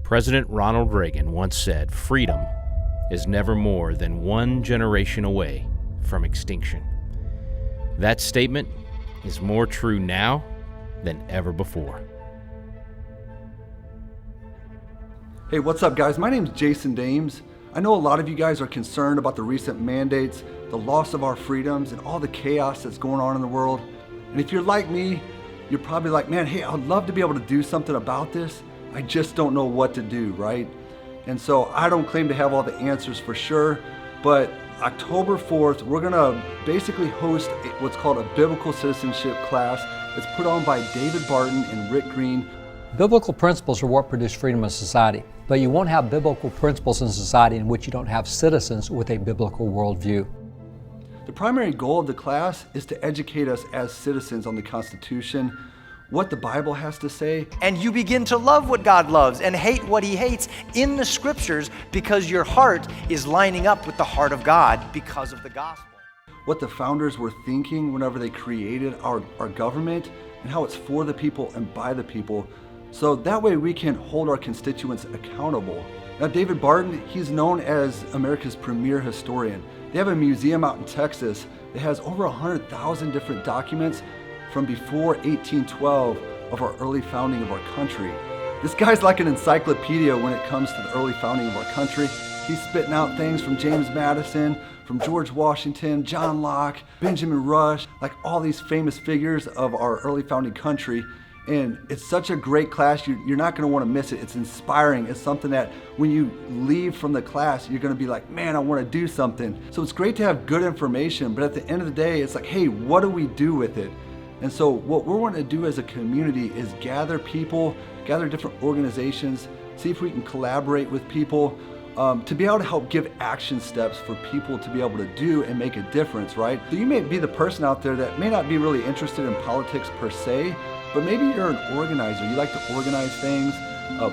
President Ronald Reagan once said, "Freedom is never more than one generation away from extinction." That statement is more true now than ever before. Hey, what's up guys? My name's Jason Dames. I know a lot of you guys are concerned about the recent mandates, the loss of our freedoms, and all the chaos that's going on in the world. And if you're like me, you're probably like, man, hey, I'd love to be able to do something about this. I just don't know what to do, right? And so I don't claim to have all the answers for sure, but October 4th, we're gonna basically host what's called a Biblical Citizenship class. It's put on by David Barton and Rick Green. Biblical principles are what produce freedom in society, but you won't have biblical principles in society in which you don't have citizens with a biblical worldview. The primary goal of the class is to educate us as citizens on the Constitution, what the Bible has to say. And you begin to love what God loves and hate what He hates in the Scriptures because your heart is lining up with the heart of God because of the gospel. What the founders were thinking whenever they created our government, and how it's for the people and by the people. So that way we can hold our constituents accountable. Now David Barton, he's known as America's premier historian. They have a museum out in Texas that has over 100,000 different documents from before 1812 of our early founding of our country. This guy's like an encyclopedia when it comes to the early founding of our country. He's spitting out things from James Madison, from George Washington, John Locke, Benjamin Rush, like all these famous figures of our early founding country. And it's such a great class, you're not gonna wanna miss it. It's inspiring, it's something that when you leave from the class, you're gonna be like, man, I wanna do something. So it's great to have good information, but at the end of the day, it's like, hey, what do we do with it? And so what we're wanting to do as a community is gather people, gather different organizations, see if we can collaborate with people to be able to help give action steps for people to be able to do and make a difference, right? So you may be the person out there that may not be really interested in politics per se, but maybe you're an organizer. You like to organize things,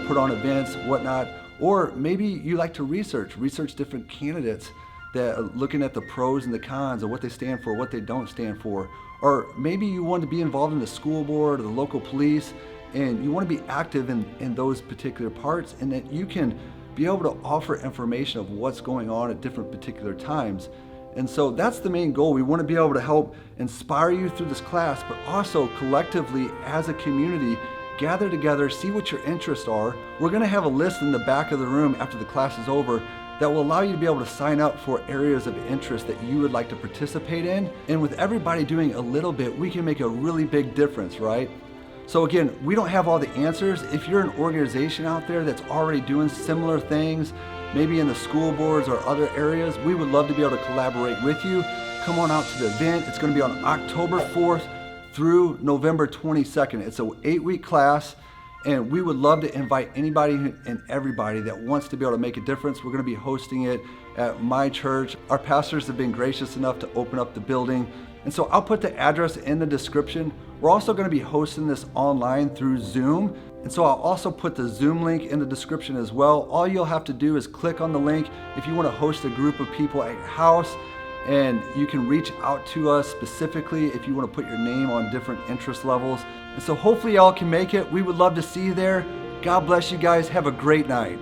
put on events, whatnot, or maybe you like to research different candidates that are looking at the pros and the cons of what they stand for, what they don't stand for. Or maybe you want to be involved in the school board or the local police, and you want to be active in those particular parts, and that you can be able to offer information of what's going on at different particular times. And so that's the main goal. We want to be able to help inspire you through this class, but also collectively as a community, gather together, see what your interests are. We're going to have a list in the back of the room after the class is over that will allow you to be able to sign up for areas of interest that you would like to participate in. And with everybody doing a little bit, we can make a really big difference, right? So again, we don't have all the answers. If you're an organization out there that's already doing similar things, maybe in the school boards or other areas, we would love to be able to collaborate with you. Come on out to the event. It's going to be on October 4th through November 22nd. It's an 8-week class, and we would love to invite anybody and everybody that wants to be able to make a difference. We're going to be hosting it at my church. Our pastors have been gracious enough to open up the building. And so I'll put the address in the description. We're also going to be hosting this online through Zoom. And so I'll also put the Zoom link in the description as well. All you'll have to do is click on the link if you want to host a group of people at your house, and you can reach out to us specifically if you want to put your name on different interest levels. And so hopefully y'all can make it. We would love to see you there. God bless you guys. Have a great night.